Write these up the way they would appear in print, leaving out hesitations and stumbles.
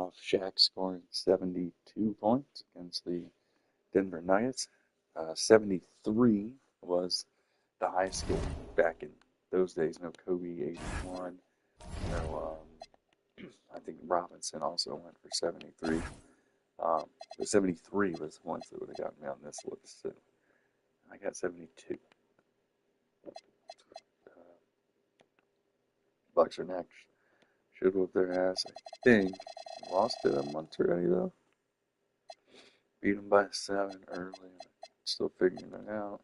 off Shaq scoring 72 points against the Denver Nuggets. 73 was the highest score back in those days. No Kobe, 81. No, I think Robinson also went for 73. But 73 was the ones that would have gotten me on this list. So I got 72. Bucks are next. Should whoop their ass, I think. Lost it a month already, though. Beat them by 7 early. Still figuring it out.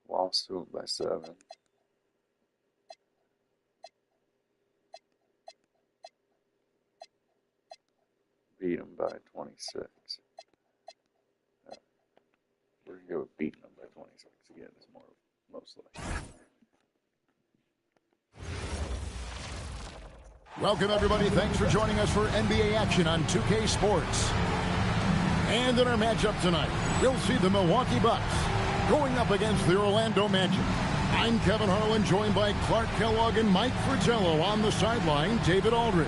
Lost to them by 7. Beat them by 26. We're going to go with beating them by 26 again. Is most likely. Welcome, everybody. Thanks for joining us for NBA action on 2K Sports. And in our matchup tonight, you'll see the Milwaukee Bucks going up against the Orlando Magic. I'm Kevin Harlan, joined by Clark Kellogg and Mike Fratello. On the sideline, David Aldridge.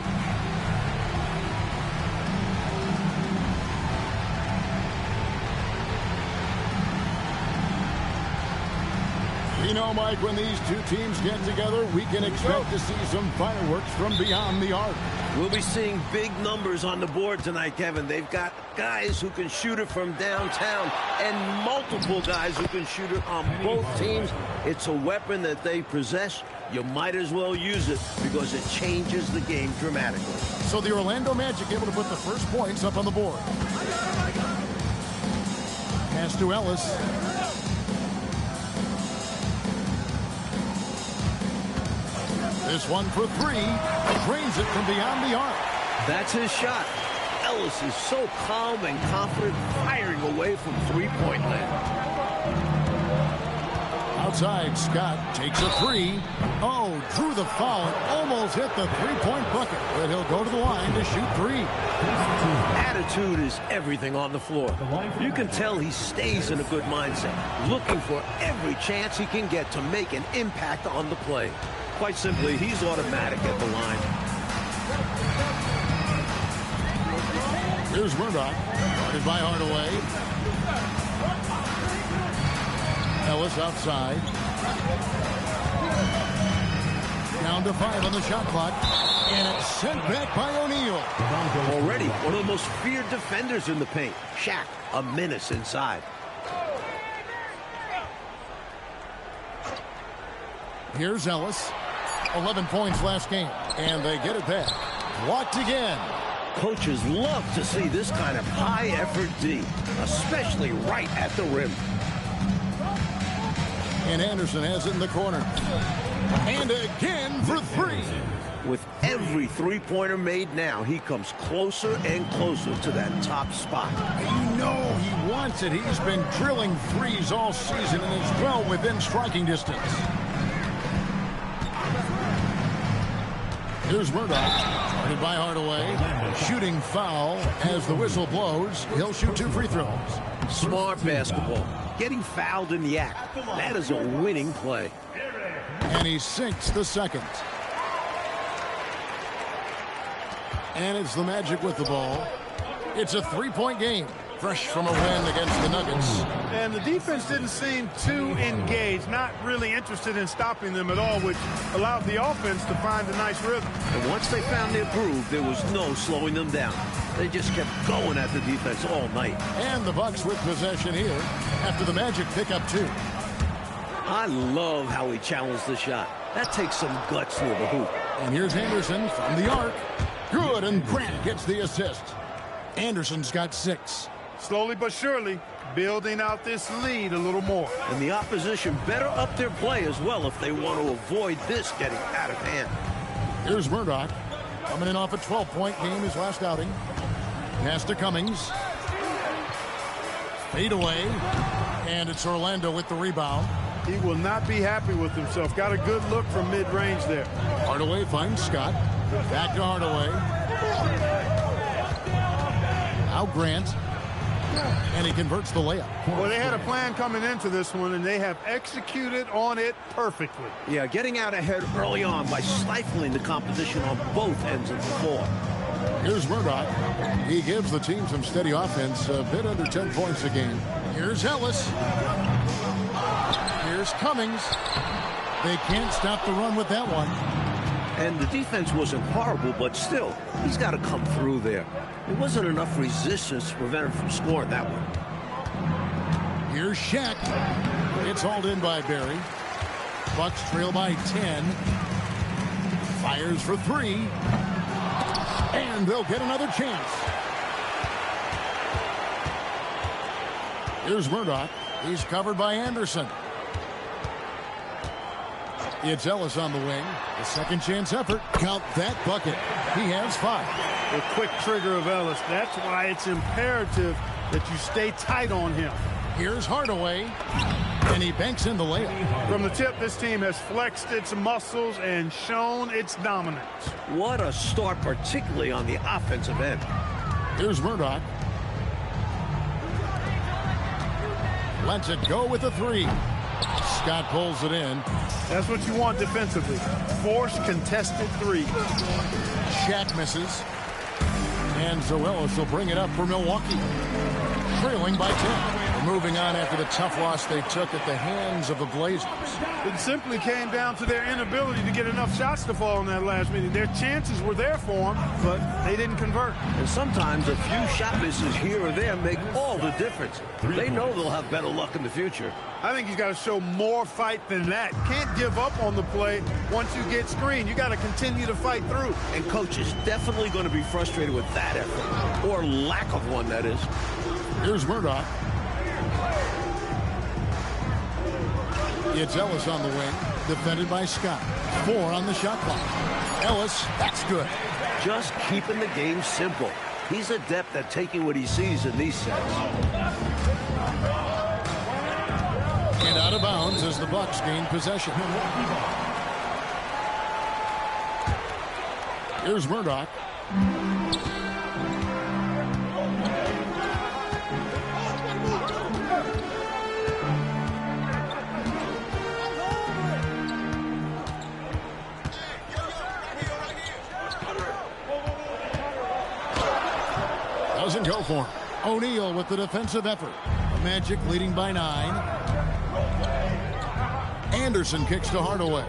You know, Mike, when these two teams get together, we can expect to see some fireworks from beyond the arc. We'll be seeing big numbers on the board tonight, Kevin. They've got guys who can shoot it from downtown and multiple guys who can shoot it on both teams. It's a weapon that they possess. You might as well use it because it changes the game dramatically. So the Orlando Magic able to put the first points up on the board. Pass to Ellis. This one for 3. Drains it from beyond the arc. That's his shot. Ellis is so calm and confident, firing away from three-point land. Outside, Scott takes a 3. Oh, drew the foul and almost hit the three-point bucket. But he'll go to the line to shoot 3. Attitude is everything on the floor. You can tell he stays in a good mindset, looking for every chance he can get to make an impact on the play. Quite simply, he's automatic at the line. Here's Murdoch, guarded by Hardaway. Ellis outside. Down to 5 on the shot clock. And it's sent back by O'Neal. Already one of the most feared defenders in the paint. Shaq, a menace inside. Here's Ellis. 11 points last game. And they get it back. Blocked again. Coaches love to see this kind of high-effort D, especially right at the rim. And Anderson has it in the corner. And again for 3. With every three-pointer made now, he comes closer and closer to that top spot. You know he wants it. He's been drilling threes all season and is well within striking distance. Here's Murdoch, guarded by Hardaway. Shooting foul as the whistle blows. He'll shoot 2 free throws. Smart basketball. Getting fouled in the act. That is a winning play. And he sinks the second. And it's the Magic with the ball. It's a 3-point game. Fresh from a win against the Nuggets. And the defense didn't seem too engaged, not really interested in stopping them at all, which allowed the offense to find a nice rhythm. And once they found their groove, there was no slowing them down. They just kept going at the defense all night. And the Bucks with possession here after the Magic pick up 2. I love how he challenged the shot. That takes some guts near the hoop. And here's Anderson from the arc. Good, and Grant gets the assist. Anderson's got 6. Slowly but surely, building out this lead a little more. And the opposition better up their play as well if they want to avoid this getting out of hand. Here's Murdoch, coming in off a 12-point game his last outing. Pass to Cummings. Fade away. And it's Orlando with the rebound. He will not be happy with himself. Got a good look from mid-range there. Hardaway finds Scott. Back to Hardaway. Now Grant. And he converts the layup. Well, they had a plan coming into this one, and they have executed on it perfectly. Yeah, getting out ahead early on by stifling the competition on both ends of the floor. Here's Murdoch. He gives the team some steady offense, a bit under 10 points a game. Here's Ellis. Here's Cummings. They can't stop the run with that one. And the defense wasn't horrible, but still, he's got to come through there. There wasn't enough resistance to prevent him from scoring that one. Here's Shaq. It's hauled in by Barry. Bucks trail by 10. Fires for 3. And they'll get another chance. Here's Murdoch. He's covered by Anderson. It's Ellis on the wing. The second chance effort. Count that bucket. He has 5. The quick trigger of Ellis. That's why it's imperative that you stay tight on him. Here's Hardaway. And he banks in the layup. From the tip, this team has flexed its muscles and shown its dominance. What a start, particularly on the offensive end. Here's Murdoch. Lets it go with a 3. Scott pulls it in. That's what you want defensively. Force contested 3. Shaq misses. And Ellis will bring it up for Milwaukee. Trailing by 10. Moving on after the tough loss they took at the hands of the Blazers. It simply came down to their inability to get enough shots to fall in that last minute. Their chances were there for them, but they didn't convert. And sometimes a few shot misses here or there make all the difference. They know they'll have better luck in the future. I think he's got to show more fight than that. Can't give up on the play once you get screened. You got to continue to fight through. And coach is definitely going to be frustrated with that effort, or lack of one, that is. Here's Murdoch. It's Ellis on the wing, defended by Scott. 4 on the shot clock. Ellis, that's good. Just keeping the game simple. He's adept at taking what he sees in these sets. And out of bounds as the Bucks gain possession. Here's Murdoch. Doesn't go for him. O'Neal with the defensive effort. Magic leading by 9. Anderson kicks to Hardaway.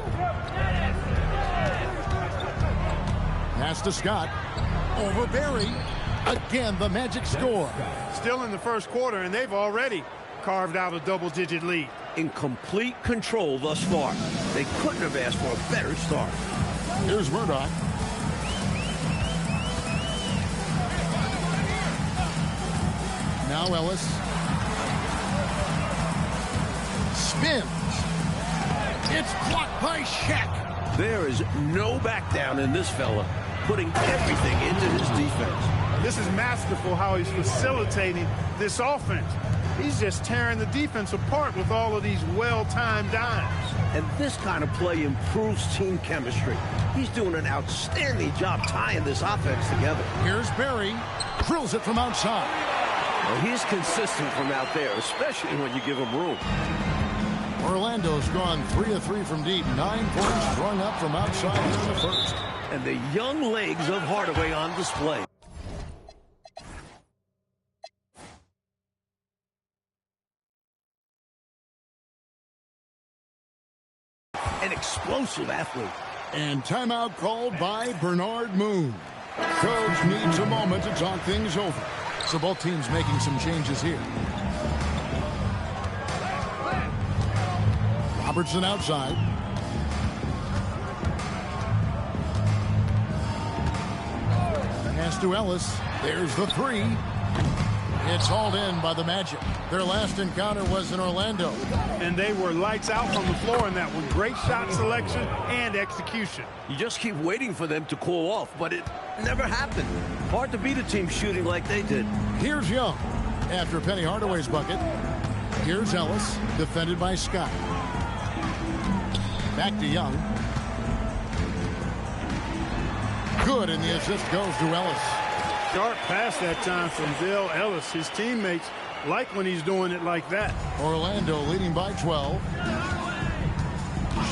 Pass to Scott. Over Barry. Again, the Magic score. Still in the first quarter, and they've already carved out a double-digit lead. In complete control thus far. They couldn't have asked for a better start. Here's Murdoch. Now Ellis. Spins. It's blocked by Shaq. There is no back down in this fella, putting everything into his defense. This is masterful how he's facilitating this offense. He's just tearing the defense apart with all of these well-timed dimes. And this kind of play improves team chemistry. He's doing an outstanding job tying this offense together. Here's Barry. Drills it from outside. Well, he's consistent from out there, especially when you give him room. Orlando's gone 3 of 3 from deep. 9 points strung up from outside here in the first. And the young legs of Hardaway on display. An explosive athlete. And timeout called by Bernard Moon. Coach needs a moment to talk things over. So both teams making some changes here. Robertson outside. Pass to Ellis. There's the 3. It's hauled in by the Magic. Their last encounter was in Orlando. And they were lights out from the floor in that one. Great shot selection and execution. You just keep waiting for them to cool off, but it never happened. Hard to beat a team shooting like they did. Here's Young after Penny Hardaway's bucket. Here's Ellis, defended by Scott. Back to Young. Good, and the assist goes to Ellis. Sharp pass that time from Bill Ellis. His teammates like when he's doing it like that. Orlando leading by 12.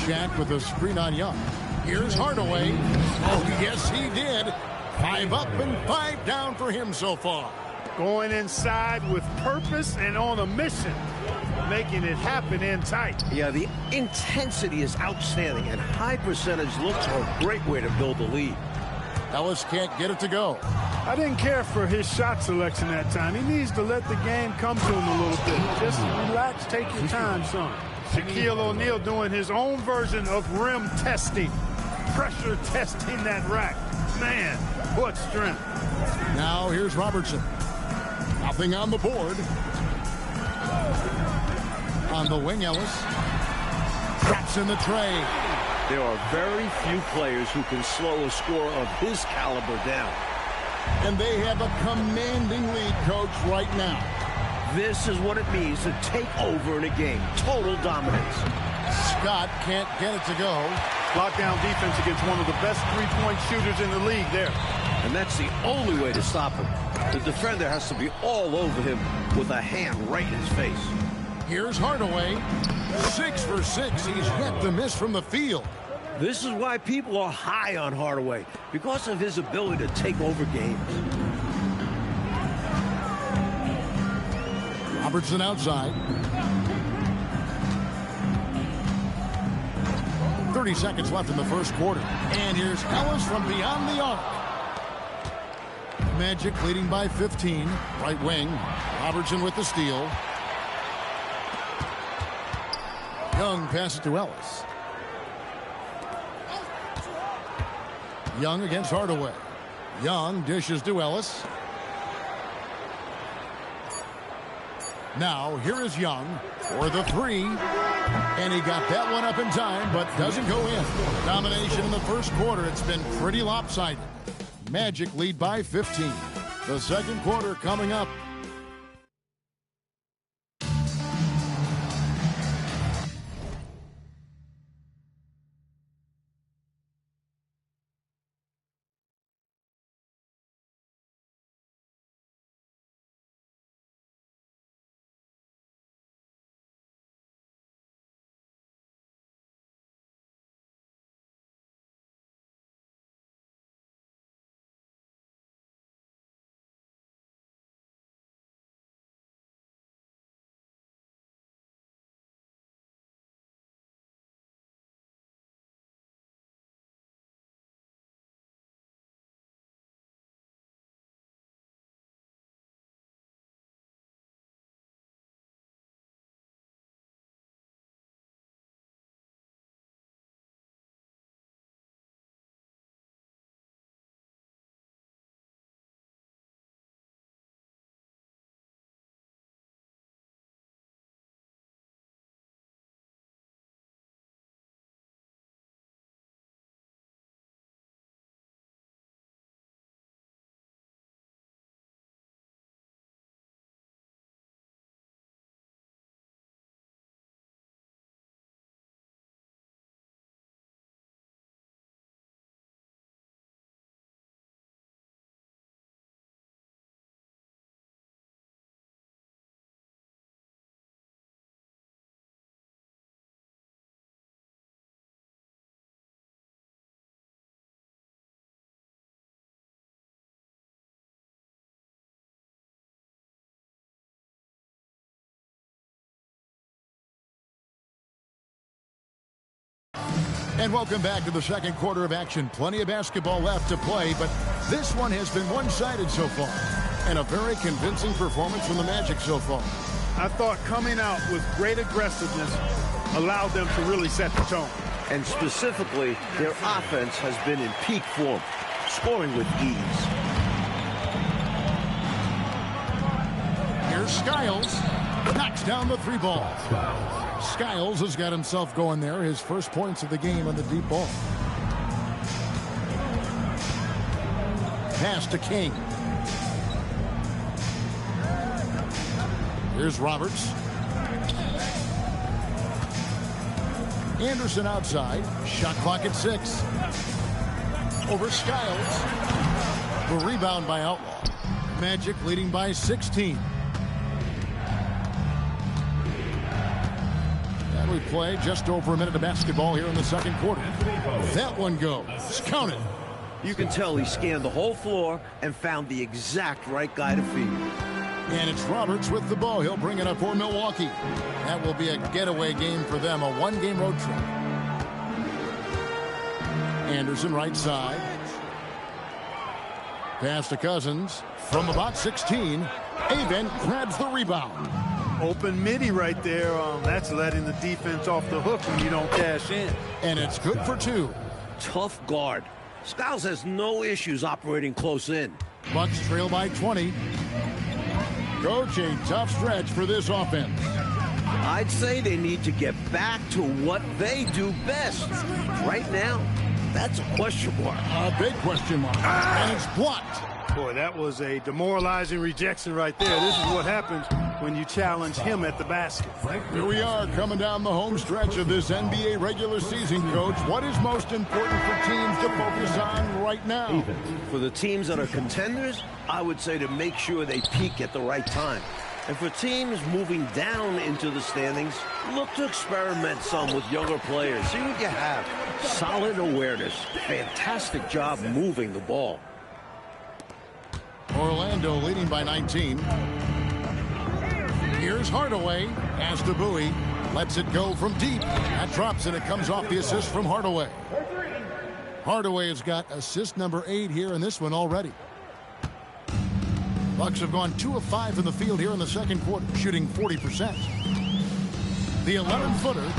Shaq with a screen on Young. Here's Hardaway. Oh, yes, he did. 5 up and 5 down for him so far. Going inside with purpose and on a mission, making it happen in tight. Yeah, the intensity is outstanding, and high percentage looks are a great way to build a lead. Ellis can't get it to go. I didn't care for his shot selection that time. He needs to let the game come to him a little bit. Just relax, take your time, son. Shaquille O'Neal doing his own version of rim testing. Pressure testing that rack. Man, what strength. Now here's Robertson. Nothing on the board. On the wing, Ellis. Traps in the tray. There are very few players who can slow a score of his caliber down. And they have a commanding lead, Coach, right now. This is what it means to take over in a game. Total dominance. Scott can't get it to go. Lockdown defense against one of the best three-point shooters in the league there. And that's the only way to stop him. The defender has to be all over him with a hand right in his face. Here's Hardaway. 6 for 6. He's yet to miss from the field. This is why people are high on Hardaway, because of his ability to take over games. Robertson outside. 30 seconds left in the first quarter. And here's Ellis from beyond the arc. Magic leading by 15. Right wing. Robertson with the steal. Young passes to Ellis. Young against Hardaway. Young dishes to Ellis. Now, here is Young for the three. And he got that one up in time, but doesn't go in. Domination in the first quarter. It's been pretty lopsided. Magic lead by 15. The second quarter coming up. And welcome back to the second quarter of action. Plenty of basketball left to play, but this one has been one-sided so far. And a very convincing performance from the Magic so far. I thought coming out with great aggressiveness allowed them to really set the tone. And specifically, their offense has been in peak form, scoring with ease. Here's Skiles. Knocks down the three ball. Skiles has got himself going there. His first points of the game on the deep ball. Pass to King. Here's Roberts. Anderson outside. Shot clock at 6. Over Skiles. The rebound by Outlaw. Magic leading by 16. And we play just over a minute of basketball here in the second quarter. That one goes. Count it. You can tell he scanned the whole floor and found the exact right guy to feed. And it's Roberts with the ball. He'll bring it up for Milwaukee. That will be a getaway game for them, a one-game road trip. Anderson right side. Pass to Cousins from about 16. Avent grabs the rebound. Open midi right there. That's letting the defense off the hook when you don't cash in. And it's good for two. Tough guard. Skiles has no issues operating close in. Bucks trail by 20. Coach, a tough stretch for this offense. I'd say they need to get back to what they do best. Right now, that's a question mark. A big question mark. And it's blocked. Boy, that was a demoralizing rejection right there. This is what happens when you challenge him at the basket. Here we are coming down the home stretch of this NBA regular season, Coach. What is most important for teams to focus on right now? For the teams that are contenders, I would say to make sure they peak at the right time. And for teams moving down into the standings, look to experiment some with younger players. See what you have. Solid awareness. Fantastic job moving the ball. Orlando leading by 19. Here's Hardaway. Pass to Bowie. Lets it go from deep. That drops, and it comes off the assist from Hardaway. Hardaway has got assist number 8 here in this one already. Bucks have gone 2 of 5 in the field here in the second quarter, shooting 40%. The 11-footer,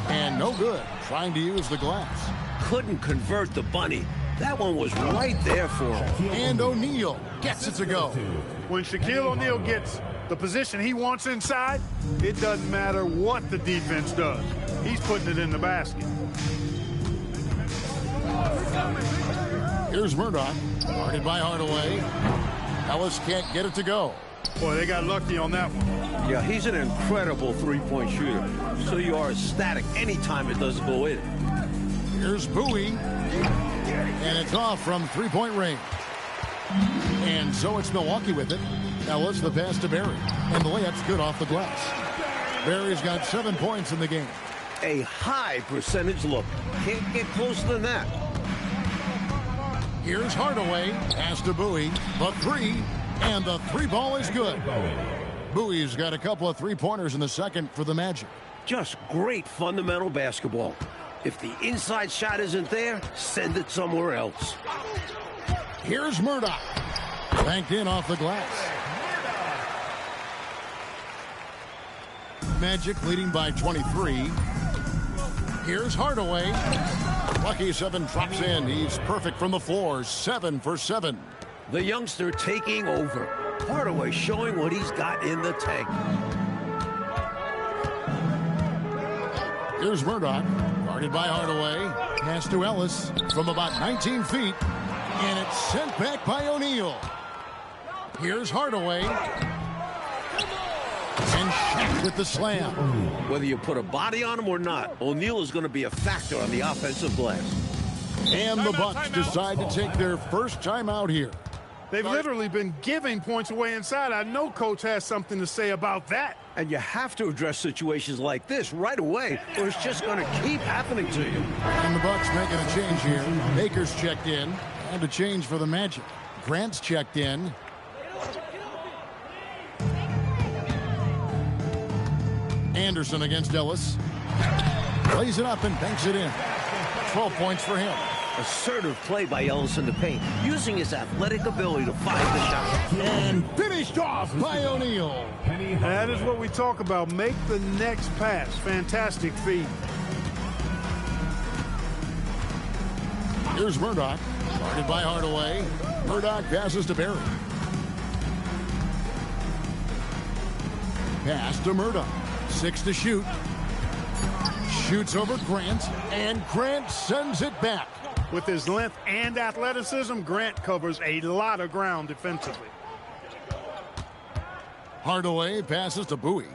and no good, trying to use the glass. Couldn't convert the bunny. That one was right there for him. And O'Neal gets it to go. When Shaquille O'Neal gets the position he wants inside, it doesn't matter what the defense does. He's putting it in the basket. Here's Murdoch, guarded by Hardaway. Ellis can't get it to go. Boy, they got lucky on that one. Yeah, he's an incredible three-point shooter. So you are ecstatic anytime it doesn't go in. Here's Bowie. And it's off from three-point range. And so it's Milwaukee with it. Ellis the pass to Barry. And the layup's good off the glass. Barry's got 7 points in the game. A high percentage look. Can't get closer than that. Here's Hardaway. Pass to Bowie. The three. And the three ball is good. Bowie's got a couple of three-pointers in the second for the Magic. Just great fundamental basketball. If the inside shot isn't there, send it somewhere else. Here's Murdoch. Banked in off the glass. Magic leading by 23. Here's Hardaway. Lucky 7 drops in. He's perfect from the floor. 7 for 7. The youngster taking over. Hardaway showing what he's got in the tank. Here's Murdoch. Guarded by Hardaway. Pass to Ellis from about 19 feet. And it's sent back by O'Neal. Here's Hardaway. And Shaq with the slam. Whether you put a body on him or not, O'Neal is going to be a factor on the offensive glass. And the Bucks decide to take their first time out here. They've literally been giving points away inside. I know Coach has something to say about that. And you have to address situations like this right away, or it's just going to keep happening to you. And the Bucks making a change here. Baker's checked in. And a change for the Magic. Grant's checked in. Anderson against Ellis. Plays it up and banks it in. 12 points for him. Assertive play by Ellis in the paint, using his athletic ability to find the shot. And finished off by O'Neal. That is what we talk about. Make the next pass. Fantastic feed. Here's Murdoch. Guarded by Hardaway. Murdoch passes to Barry. Pass to Murdoch. 6 to shoot. Shoots over Grant. And Grant sends it back. With his length and athleticism, Grant covers a lot of ground defensively. Hardaway passes to Bowie.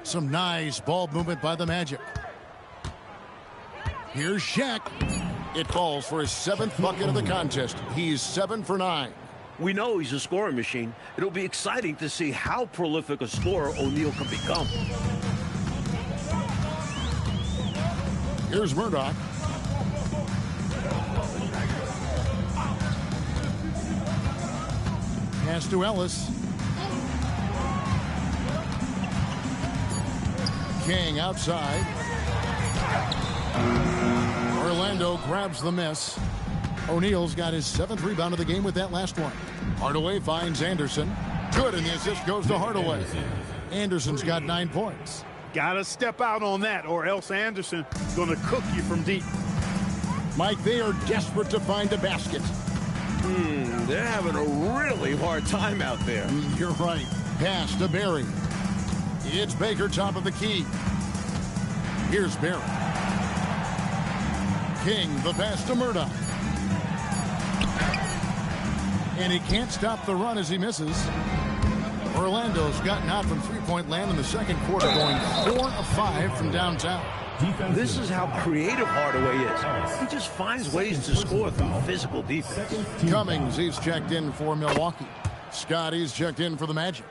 Some nice ball movement by the Magic. Here's Shaq. It falls for his 7th bucket of the contest. He's 7 for 9. We know he's a scoring machine. It'll be exciting to see how prolific a scorer O'Neal can become. Here's Murdoch. Pass to Ellis. King outside. Orlando grabs the miss. O'Neal's got his 7th rebound of the game with that last one. Hardaway finds Anderson. Good, and the assist goes to Hardaway. Anderson's got 9 points. Gotta step out on that, or else Anderson gonna cook you from deep. Mike, they are desperate to find a basket. They're having a really hard time out there. You're right. Pass to Barry. It's Baker, top of the key. Here's Barry. King, the pass to Murdoch. And he can't stop the run as he misses. Orlando's gotten out from three-point land in the second quarter, going 4 of 5 from downtown. This is how creative Hardaway is. He just finds ways to score through physical defense. Cummings, he's checked in for Milwaukee. Scotty's checked in for the Magic.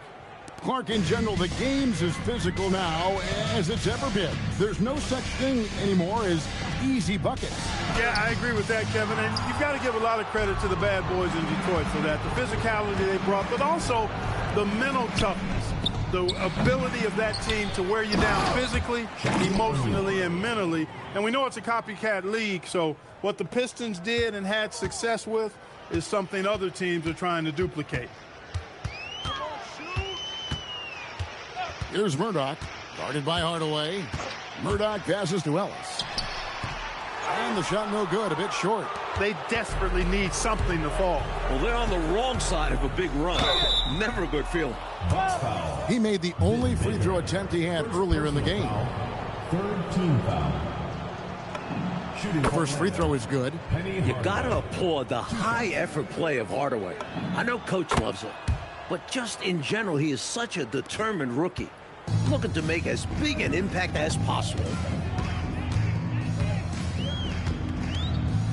Clark, in general, the game's as physical now as it's ever been. There's no such thing anymore as easy buckets. Yeah, I agree with that, Kevin. And you've got to give a lot of credit to the bad boys in Detroit for that. The physicality they brought, but also the mental toughness. The ability of that team to wear you down physically, emotionally, and mentally. And we know it's a copycat league, so what the Pistons did and had success with is something other teams are trying to duplicate. Here's Murdoch, guarded by Hardaway. Murdoch passes to Ellis. And the shot no good, a bit short. They desperately need something to fall. Well, they're on the wrong side of a big run. Never a good feeling. He made the only free throw attempt he had earlier in the game. Third team foul. The first free throw is good. You got to applaud the high-effort play of Hardaway. I know Coach loves it, but just in general, he is such a determined rookie, looking to make as big an impact as possible.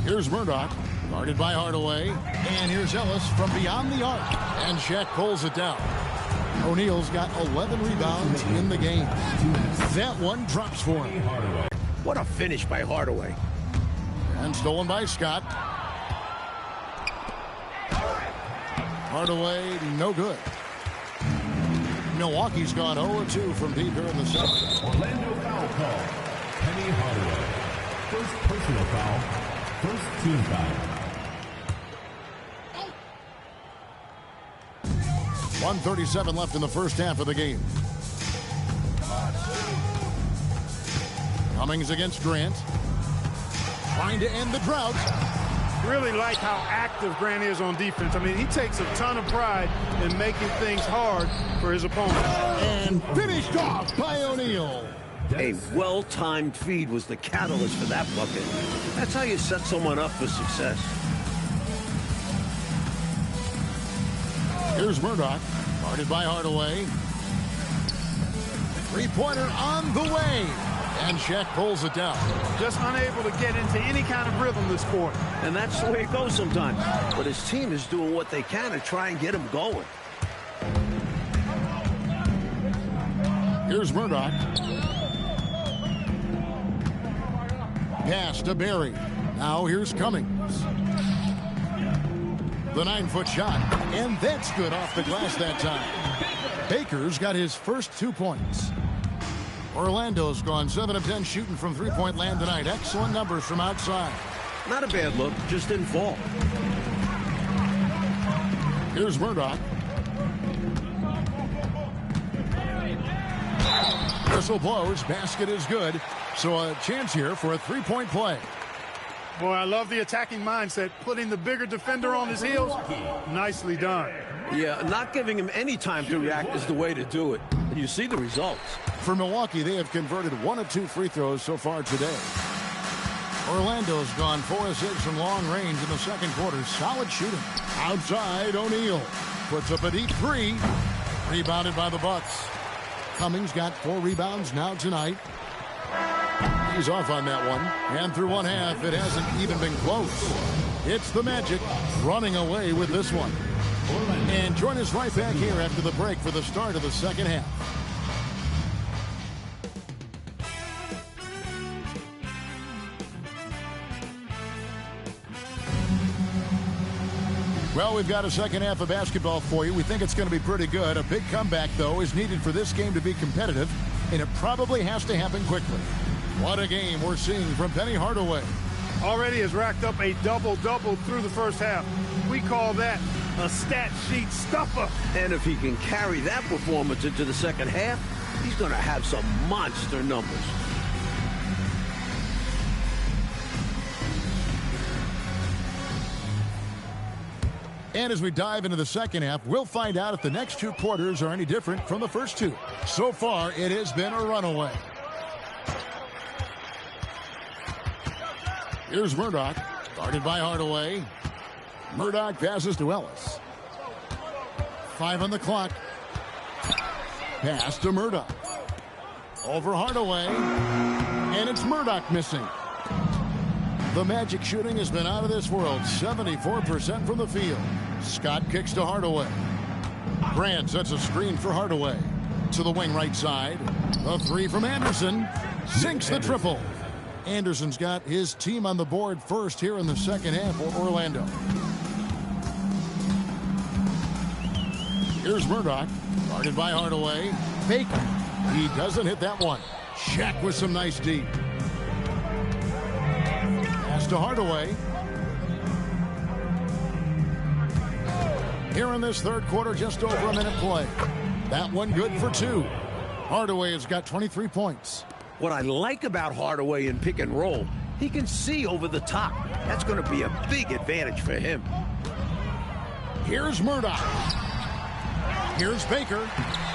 Here's Murdoch, guarded by Hardaway. And here's Ellis from beyond the arc. And Shaq pulls it down. O'Neal's got 11 rebounds in the game. That one drops for him. What a finish by Hardaway. And stolen by Scott. Hardaway, no good. Milwaukee's gone 0-2 from deep here in the second. Orlando foul call. Penny Hardaway. First personal foul. First team foul. 1:37 left in the first half of the game. Cummings against Grant. Trying to end the drought. Really like how active Grant is on defense. I mean, he takes a ton of pride in making things hard for his opponent. And finished off by O'Neal. A well-timed feed was the catalyst for that bucket. That's how you set someone up for success. Here's Murdoch, guarded by Hardaway. Three-pointer on the way. And Shaq pulls it down. Just unable to get into any kind of rhythm this quarter. And that's the way it goes sometimes. But his team is doing what they can to try and get him going. Here's Murdoch. Pass to Barry. Now here's Cummings. The 9-foot shot. And that's good off the glass that time. Baker's got his first 2 points. Orlando's gone 7 of 10 shooting from three-point land tonight. Excellent numbers from outside. Not a bad look, just didn't fall. Here's Murdoch. Whistle blows. Basket is good. So a chance here for a three-point play. Boy, I love the attacking mindset. Putting the bigger defender on his heels. Nicely done. Yeah, not giving him any time to react is the way to do it. And you see the results. For Milwaukee, they have converted 1 of 2 free throws so far today. Orlando's gone 4 of 6 from long range in the second quarter. Solid shooting. Outside, O'Neal puts up a deep 3. Rebounded by the Bucks. Cummings got 4 rebounds now tonight. He's off on that one. And through one half, it hasn't even been close. It's the Magic running away with this one. And join us right back here after the break for the start of the second half. Well, we've got a second half of basketball for you. We think it's going to be pretty good. A big comeback, though, is needed for this game to be competitive, and it probably has to happen quickly. What a game we're seeing from Penny Hardaway. Already has racked up a double-double through the first half. We call that a stat sheet stuffer. And if he can carry that performance into the second half, he's going to have some monster numbers. And as we dive into the second half, we'll find out if the next two quarters are any different from the first two. So far, it has been a runaway. Here's Murdoch, guarded by Hardaway. Murdoch passes to Ellis. 5 on the clock. Pass to Murdoch. Over Hardaway. And it's Murdoch missing. The Magic shooting has been out of this world. 74% from the field. Scott kicks to Hardaway. Grant sets a screen for Hardaway. To the wing right side. A three from Anderson. Sinks the triple. Anderson's got his team on the board first here in the second half for Orlando. Here's Murdoch, guarded by Hardaway. Baker. He doesn't hit that one. Shaq with some nice deep. Pass to Hardaway. Here in this third quarter, just over a minute play. That one good for 2. Hardaway has got 23 points. What I like about Hardaway in pick and roll, he can see over the top. That's going to be a big advantage for him. Here's Murdoch. Here's Baker.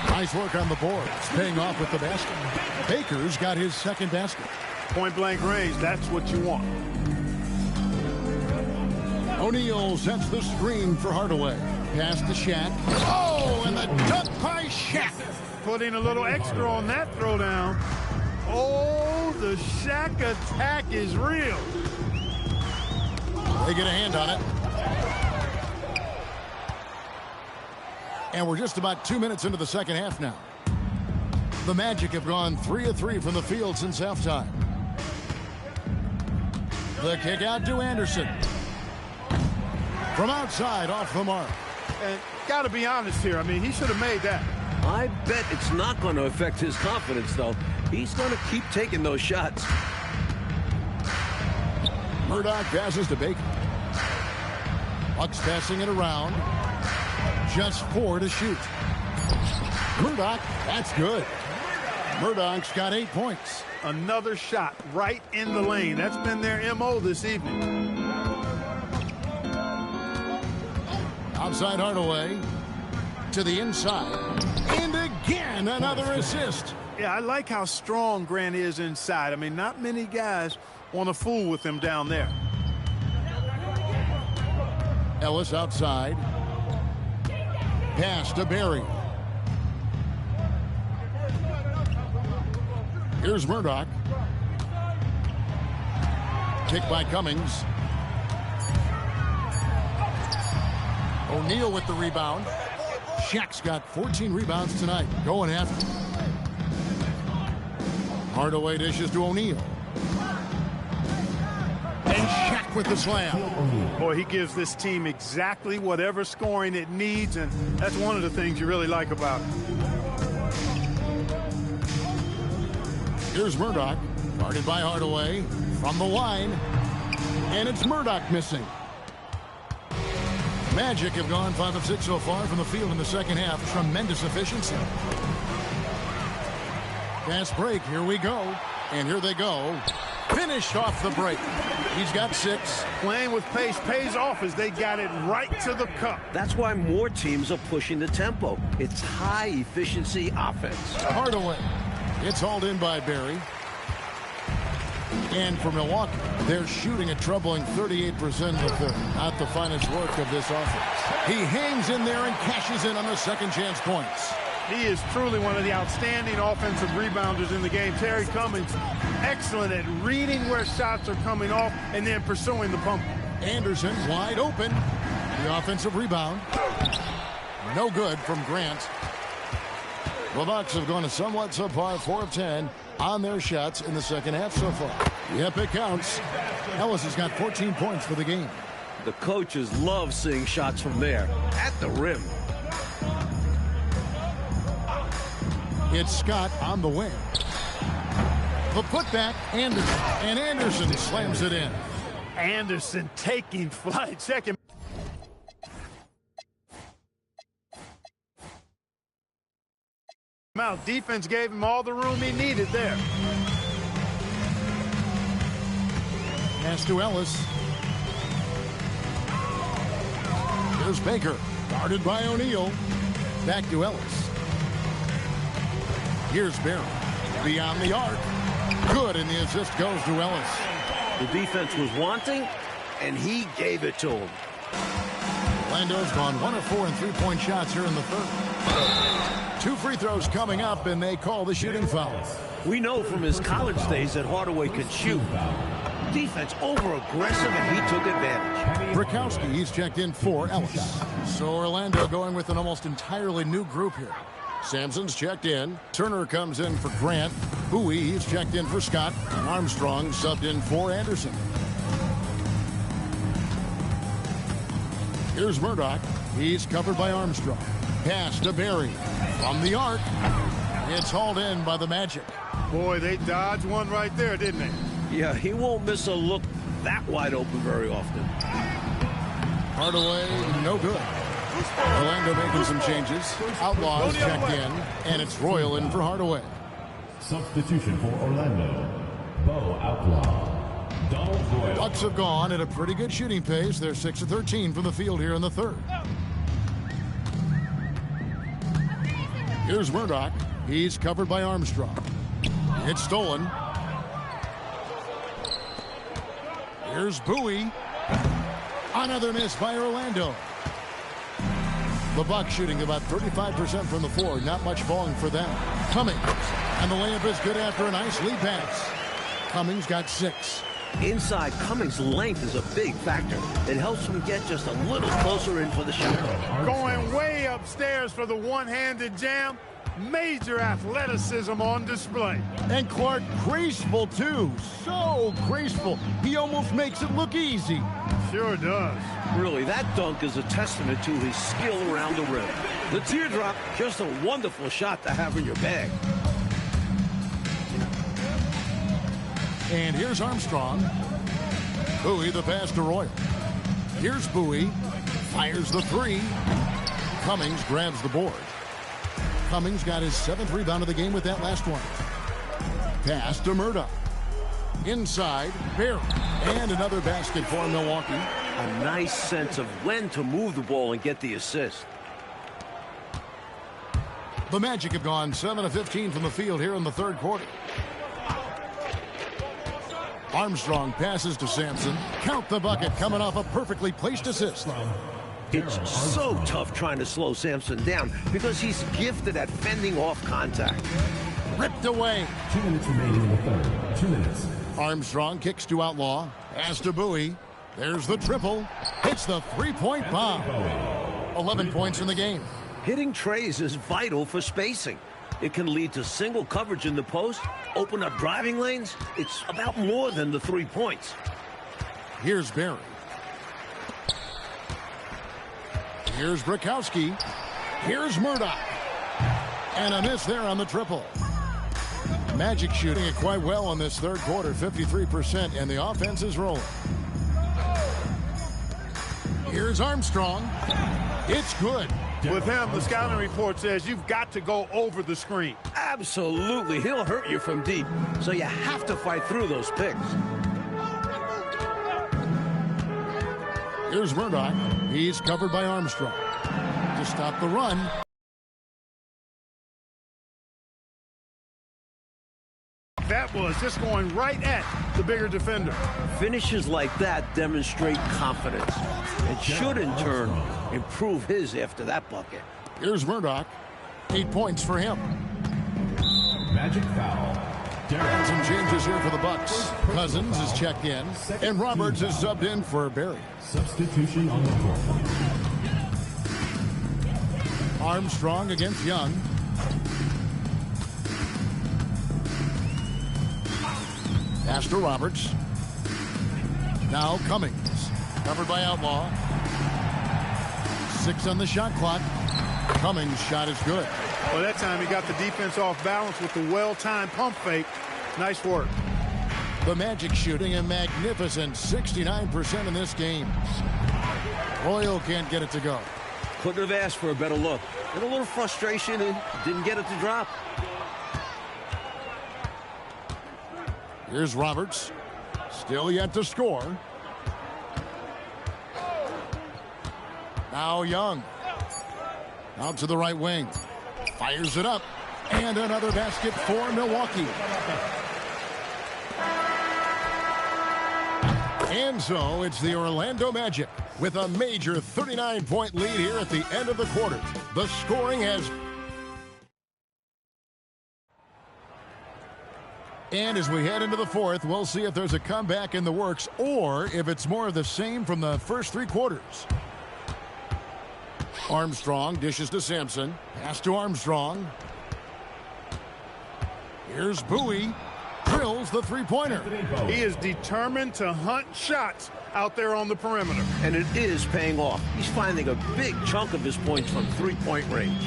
Nice work on the board. It's paying off with the basket. Baker's got his second basket. Point-blank range, that's what you want. O'Neal sets the screen for Hardaway. Pass to Shaq. Oh, and the dunk by Shaq. Putting a little extra on that throwdown. Oh, the Shaq attack is real. They get a hand on it. And we're just about 2 minutes into the second half now. The Magic have gone 3 of 3 from the field since halftime. The kick out to Anderson. From outside, off the mark. And got to be honest here. I mean, he should have made that. I bet it's not going to affect his confidence, though. He's going to keep taking those shots. Murdoch passes to Baker. Bucks passing it around. Just 4 to shoot. Murdoch, that's good. Murdoch's got 8 points. Another shot right in the lane. That's been their MO this evening. Outside Hardaway. To the inside. And again, another assist. Yeah, I like how strong Grant is inside. I mean, not many guys want to fool with him down there. Ellis outside. Pass to Barry. Here's Murdoch. Kick by Cummings. O'Neal with the rebound. Shaq's got 14 rebounds tonight. Going after. Hardaway dishes to O'Neal. And Shaq with the slam. Boy, he gives this team exactly whatever scoring it needs, and that's one of the things you really like about it. Here's Murdoch, guarded by Hardaway, from the line, and it's Murdoch missing. Magic have gone 5 of 6 so far from the field in the second half. Tremendous efficiency. Fast break, here we go, and here they go. Finished off the break. He's got 6. Playing with pace pays off as they got it right to the cup. That's why more teams are pushing the tempo. It's high-efficiency offense. Hardaway. It's hauled in by Barry. And for Milwaukee, they're shooting a troubling 38% of the third. Not the finest work of this offense. He hangs in there and cashes in on the second chance points. He is truly one of the outstanding offensive rebounders in the game. Terry Cummings, excellent at reading where shots are coming off and then pursuing the pump. Anderson wide open. The offensive rebound. No good from Grant. The Bucks have gone a somewhat subpar 4 of 10 on their shots in the second half so far. Yep, it counts. Ellis has got 14 points for the game. The coaches love seeing shots from there at the rim. It's Scott on the wing. The putback, Anderson. And Anderson slams it in. Anderson taking flight. Check him out. Defense gave him all the room he needed there. Pass to Ellis. Here's Baker. Guarded by O'Neal. Back to Ellis. Here's Barry. Beyond the arc. Good, and the assist goes to Ellis. The defense was wanting, and he gave it to him. Orlando's gone 1 of 4 in three-point shots here in the third. 2 free throws coming up, and they call the shooting foul. We know from his college days that Hardaway could shoot. Defense over-aggressive, and he took advantage. Brakowski, he's checked in for Ellis. So Orlando going with an almost entirely new group here. Sampson's checked in. Turner comes in for Grant. Bowie, he's checked in for Scott. And Armstrong subbed in for Anderson. Here's Murdoch. He's covered by Armstrong. Pass to Barry. From the arc. It's hauled in by the Magic. Boy, they dodged one right there, didn't they? Yeah, he won't miss a look that wide open very often. Hardaway, no good. Orlando making some changes. Outlaws checked in, and it's Royal in for Hardaway. Substitution for Orlando. Bo Outlaw. Donald Royal. Bucks have gone at a pretty good shooting pace. They're 6 of 13 from the field here in the third. Here's Murdoch. He's covered by Armstrong. It's stolen. Here's Bowie. Another miss by Orlando. The Bucks shooting about 35% from the floor. Not much falling for them. Cummings. And the layup is good after a nice lead pass. Cummings got 6. Inside, Cummings' length is a big factor. It helps him get just a little closer in for the shot. Going way upstairs for the one-handed jam. Major athleticism on display. And Clark graceful, too. So graceful. He almost makes it look easy. Sure does. Really, that dunk is a testament to his skill around the rim. The teardrop, just a wonderful shot to have in your bag. And here's Armstrong. Bowie, the pass to Royal. Here's Bowie. Fires the 3. Cummings grabs the board. Cummings got his 7th rebound of the game with that last one. Pass to Murdoch. Inside, Barry. And another basket for Milwaukee. A nice sense of when to move the ball and get the assist. The Magic have gone 7 of 15 from the field here in the third quarter. Armstrong passes to Sampson. Count the bucket coming off a perfectly placed assist. It's so tough trying to slow Sampson down because he's gifted at fending off contact. Ripped away. 2 minutes remaining in the third. 2 minutes. Armstrong kicks to Outlaw. Pass to Bowie. There's the triple. Hits the three-point bomb. 11 points in the game. Hitting trays is vital for spacing. It can lead to single coverage in the post, open up driving lanes. It's about more than the 3 points. Here's Barry. Here's Brakowski. Here's Murdoch. And a miss there on the triple. Magic shooting it quite well in this third quarter, 53%, and the offense is rolling. Here's Armstrong. It's good. With him, the scouting report says you've got to go over the screen. Absolutely. He'll hurt you from deep, so you have to fight through those picks. Here's Murdoch. He's covered by Armstrong. To stop the run. That was just going right at the bigger defender. Finishes like that demonstrate confidence and should, in turn, improve his after that bucket. Here's Murdoch. 8 points for him. Magic foul. And some changes here for the Bucks. Cousins is checked in, and Roberts is subbed in for Barry. Substitution on the court. Armstrong against Young. Pass to Roberts. Now Cummings. Covered by Outlaw. 6 on the shot clock. Cummings' shot is good. Well, that time he got the defense off balance with the well-timed pump fake. Nice work. The Magic shooting a magnificent 69% in this game. Royal can't get it to go. Couldn't have asked for a better look. And a little frustration and didn't get it to drop. Here's Roberts. Still yet to score. Now Young. Out to the right wing. Fires it up. And another basket for Milwaukee. And so it's the Orlando Magic with a major 39-point lead here at the end of the quarter. The scoring has... And as we head into the fourth, we'll see if there's a comeback in the works or if it's more of the same from the first 3 quarters. Armstrong dishes to Sampson. Pass to Armstrong. Here's Bowie. Drills the three-pointer. He is determined to hunt shots out there on the perimeter. And it is paying off. He's finding a big chunk of his points from three-point range.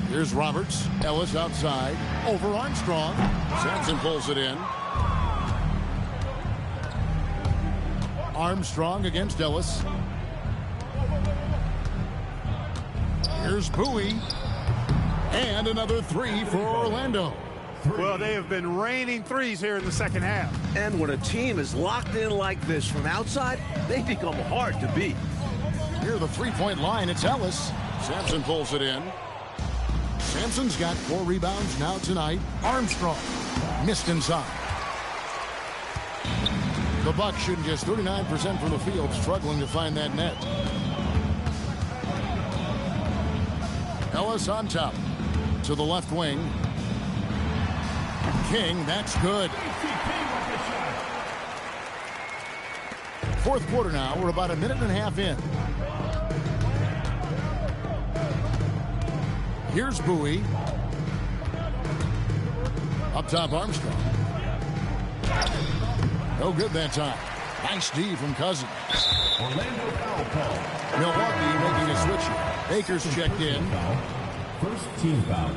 Here's Roberts. Ellis outside. Over Armstrong. Sampson pulls it in. Armstrong against Ellis. Here's Bowie. And another 3 for Orlando. Well, they have been raining threes here in the second half. And when a team is locked in like this from outside, they become hard to beat. Near the three-point line, it's Ellis. Sampson pulls it in. Sampson's got 4 rebounds now tonight. Armstrong missed inside. The Bucks shooting just 39% from the field, struggling to find that net. Ellis on top. To the left wing. King, that's good. Fourth quarter now. We're about a minute and a half in. Here's Bowie. Up top, Armstrong. No good that time. Nice D from Cousins. Orlando foul call. Milwaukee making a switch here. Baker's checked in. First team foul.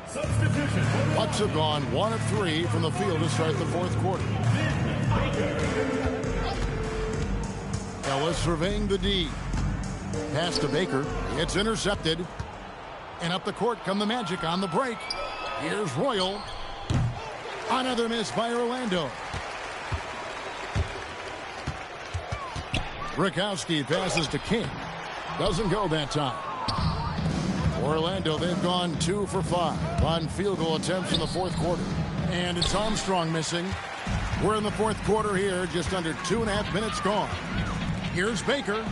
Substitution. Bucks have gone 1 of 3 from the field to start the fourth quarter. Ellis surveying the D. Pass to Baker. It's intercepted. And up the court come the Magic on the break. Here's Royal. Another miss by Orlando. Rakowski passes to King. Doesn't go that time. Orlando, they've gone 2 for 5 on field goal attempts in the fourth quarter. And it's Armstrong missing. We're in the fourth quarter here, just under 2.5 minutes gone. Here's Baker.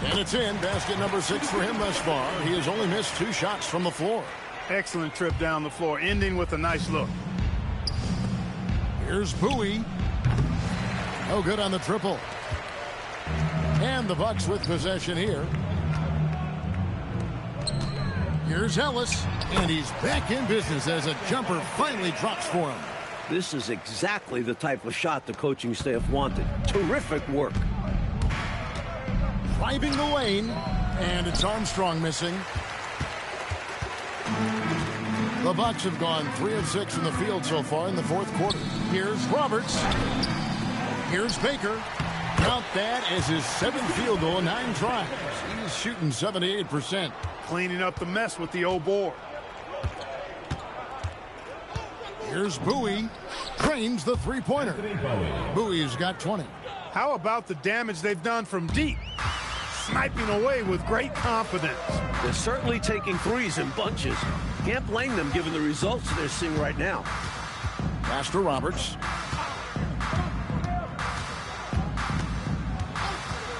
And it's in. Basket number 6 for him thus far. He has only missed 2 shots from the floor. Excellent trip down the floor, ending with a nice look. Here's Bowie. No good on the triple. And the Bucks with possession here. Here's Ellis, and he's back in business as a jumper finally drops for him. This is exactly the type of shot the coaching staff wanted. Terrific work. Driving the lane, and it's Armstrong missing. The Bucks have gone 3 of 6 from the field so far in the fourth quarter. Here's Roberts. Here's Baker. Count that as his 7th field goal in 9 tries. He's shooting 78%. Cleaning up the mess with the old board. Here's Bowie. Trains the three-pointer. Bowie's got 20. How about the damage they've done from deep? Sniping away with great confidence. They're certainly taking threes in bunches. Can't blame them given the results they're seeing right now. Pass to Roberts.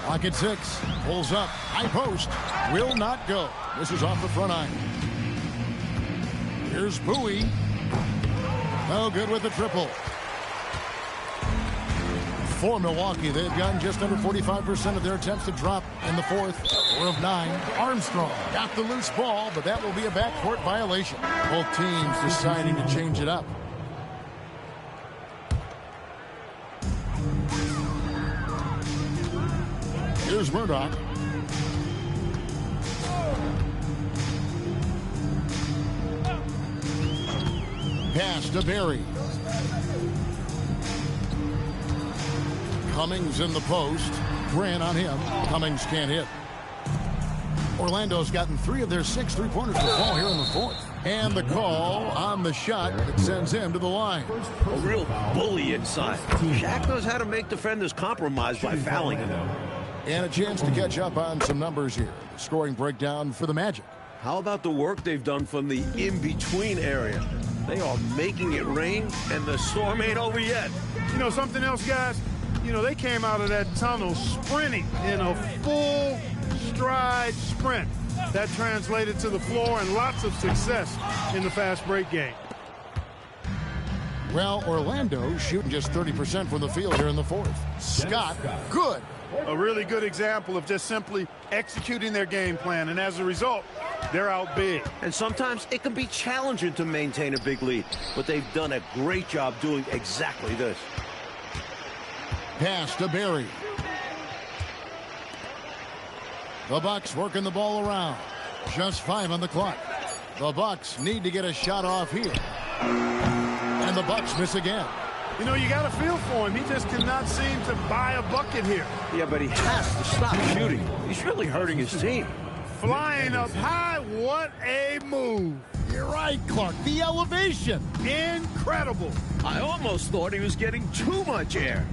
Clock at 6. Pulls up. High post. Will not go. This is off the front iron. Here's Bowie. No good with the triple. For Milwaukee, they've gotten just under 45% of their attempts to drop in the fourth. 4 of 9. Armstrong got the loose ball, but that will be a backcourt violation. Both teams deciding to change it up. Here's Murdoch. Pass to Barry. Cummings in the post. Grant on him. Cummings can't hit. Orlando's gotten 3 of their 6 three-pointers to fall here in the fourth. And the call on the shot that sends him to the line. A real bully inside. Shaq knows how to make defenders compromise by fouling him. And a chance to catch up on some numbers here. Scoring breakdown for the Magic. How about the work they've done from the in-between area? They are making it rain, and the storm ain't over yet. You know something else, guys? You know, they came out of that tunnel sprinting in a full stride sprint. That translated to the floor and lots of success in the fast break game. Well, Orlando shooting just 30% from the field here in the fourth. Scott, good. A really good example of just simply executing their game plan, and as a result, they're out big. And sometimes it can be challenging to maintain a big lead, but they've done a great job doing exactly this. Pass to Barry. The Bucks working the ball around. Just 5 on the clock. The Bucks need to get a shot off here. And the Bucks miss again. You know, you got to feel for him. He just cannot seem to buy a bucket here. Yeah, but he has to stop shooting. He's really hurting his team. Flying up high, what a move. You're right, Clark. The elevation. Incredible. I almost thought he was getting too much air.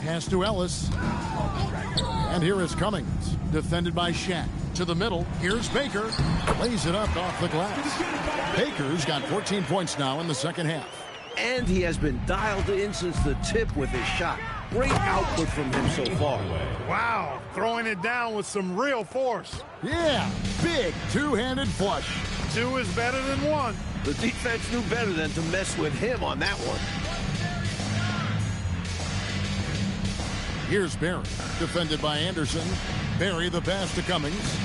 Pass to Ellis. And here is Cummings. Defended by Shaq. To the middle. Here's Baker. Lays it up off the glass. Baker's got 14 points now in the second half. And he has been dialed in since the tip with his shot. Great output from him so far. Wow, throwing it down with some real force. Yeah, big two-handed flush. 2 is better than 1. The defense knew better than to mess with him on that one. Here's Barry, defended by Anderson. Barry, the pass to Cummings.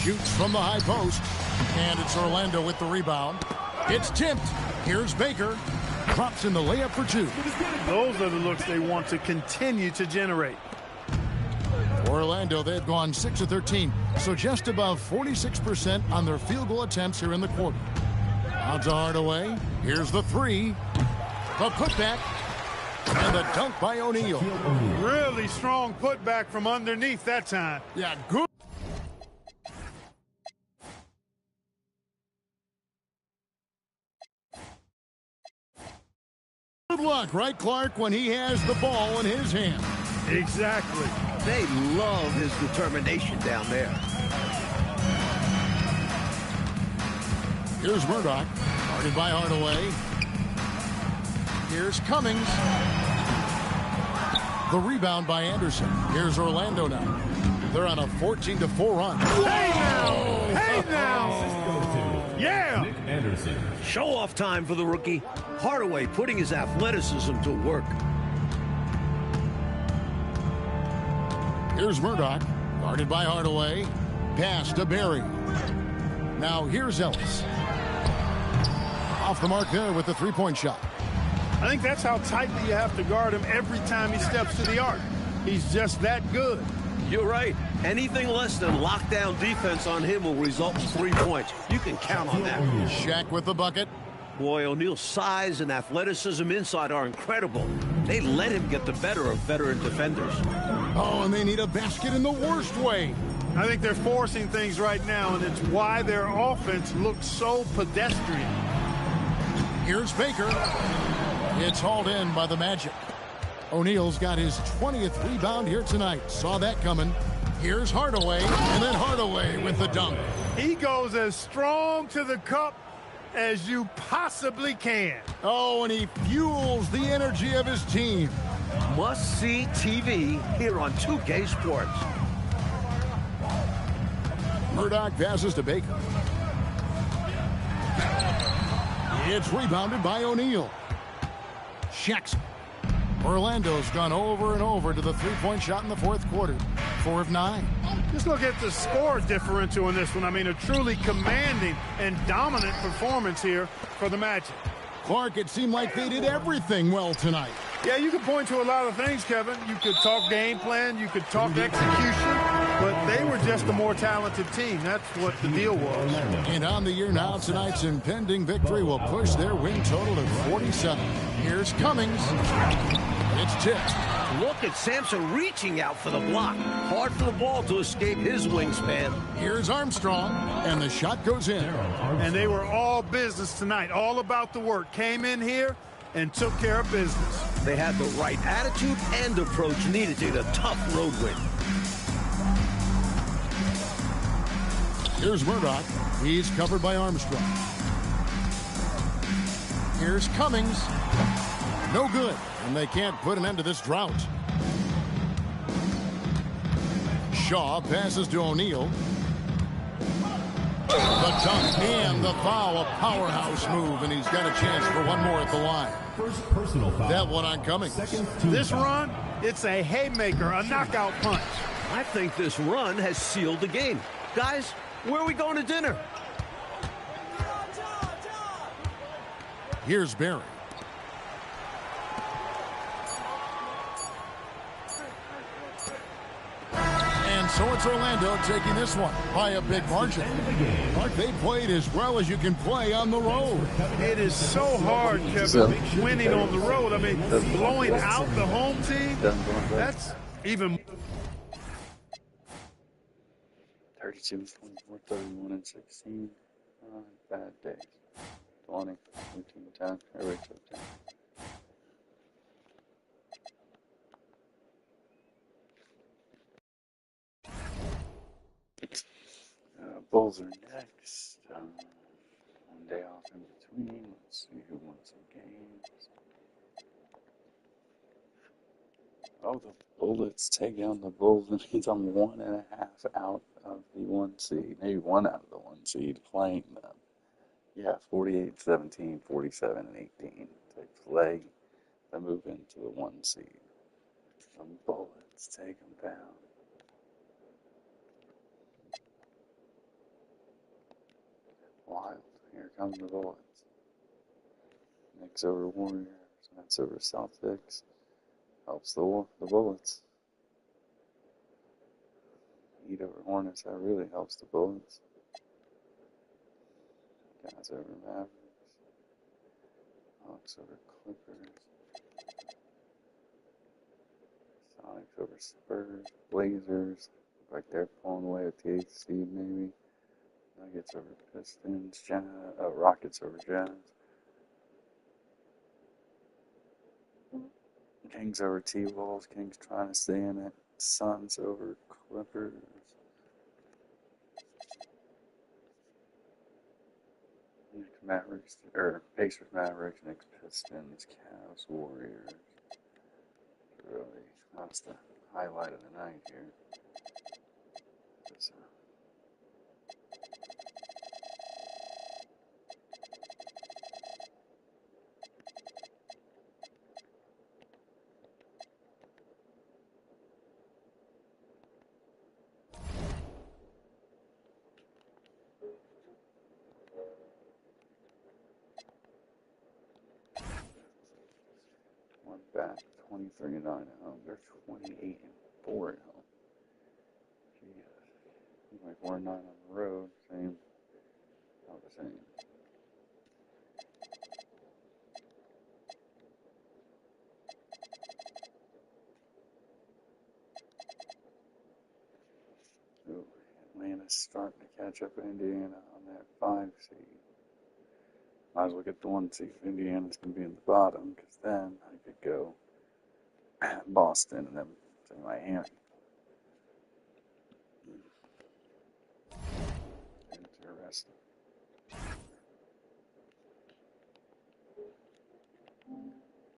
Shoots from the high post. And it's Orlando with the rebound. It's tipped. Here's Baker. Drops in the layup for 2. Those are the looks they want to continue to generate. Orlando, they've gone 6 of 13, so just above 46% on their field goal attempts here in the quarter. Odds are Hardaway. Here's the 3. The putback. And the dunk by O'Neal. Really strong putback from underneath that time. Yeah, good. Good luck, right, Clark, when he has the ball in his hand. Exactly. They love his determination down there. Here's Murdoch, guarded by Hardaway. Here's Cummings. The rebound by Anderson. Here's Orlando now. They're on a 14-4 run. Hey now! Hey now! Yeah! Nick Anderson. Show-off time for the rookie. Hardaway putting his athleticism to work. Here's Murdoch, guarded by Hardaway. Pass to Barry. Now here's Ellis. Off the mark there with the three-point shot. I think that's how tightly you have to guard him every time he steps to the arc. He's just that good. You're right. Anything less than lockdown defense on him will result in 3 points. You can count on that. Shaq with the bucket. Boy, O'Neal's size and athleticism inside are incredible. They let him get the better of veteran defenders. Oh, and they need a basket in the worst way. I think they're forcing things right now, and it's why their offense looks so pedestrian. Here's Baker. It's hauled in by the Magic. O'Neal's got his 20th rebound here tonight. Saw that coming. Here's Hardaway, and then Hardaway with the dunk. He goes as strong to the cup as you possibly can. Oh, and he fuels the energy of his team. Must-see TV here on 2K Sports. Murdoch passes to Baker. It's rebounded by O'Neal. Shaq's. Orlando's gone over and over to the three-point shot in the fourth quarter. 4 of 9. Just look at the score differential in this one. I mean, a truly commanding and dominant performance here for the Magic. Clark, it seemed like they did everything well tonight. Yeah, you could point to a lot of things, Kevin. You could talk game plan, you could talk execution, but they were just a more talented team. That's what the deal was. And on the year now, tonight's impending victory will push their win total to 47. Here's Cummings. It's tipped. Look at Sampson reaching out for the block. Hard for the ball to escape his wingspan. Here's Armstrong, and the shot goes in. And they were all business tonight, all about the work. Came in here and took care of business. They had the right attitude and approach needed to get a tough road win. Here's Murdoch. He's covered by Armstrong. Here's Cummings. No good, and they can't put an end to this drought. Shaw passes to O'Neal. The dunk and the foul, a powerhouse move, and he's got a chance for one more at the line. First personal foul. That one on Cummings. This run, it's a haymaker, a knockout punch. I think this run has sealed the game. Guys, where are we going to dinner? Here's Barry. And so it's Orlando taking this one by a big margin. But they played as well as you can play on the road. It is so hard, Kevin, winning on the road. I mean, blowing out the home team, that's even. 32, 24, 31, and 16. Bad days. 20, 18, 10. Everybody took 10. Bulls are next. One day off in between. Let's see who won some games. Oh, the Bullets take down the Bulls, and he's on 1.5 out of the 1 seed. Maybe 1 out of the 1 seed playing them. Yeah, 48-17, 47 and 18. Takes leg to move into the 1 seed. The Bullets take them down. Wild. Here comes the Bullets. Knicks over Warriors. Nets over Celtics. Helps the Bullets. Heat over Hornets. That really helps the Bullets. Guys over Mavericks. Hawks over Clippers. Sonics over Spurs. Blazers. Like they're pulling away at the 8th seed maybe. Nuggets over Pistons. Rockets over Jazz. Kings over T-Wolves. Kings trying to stay in it. Suns over Clippers. Knicks Mavericks, or Pacers Mavericks, Knicks Pistons, Cavs Warriors. Really, that's the highlight of the night here. One back, 23-9 at home. They're 28-4 at home. Jesus. Like 4-9 on the road. Same. About the same. Ooh, Atlanta's starting to catch up with Indiana on that 5 seed. Might as well get the 1 seed. Indiana's going to be in the bottom, because then I could go Boston and then to Miami. Interesting.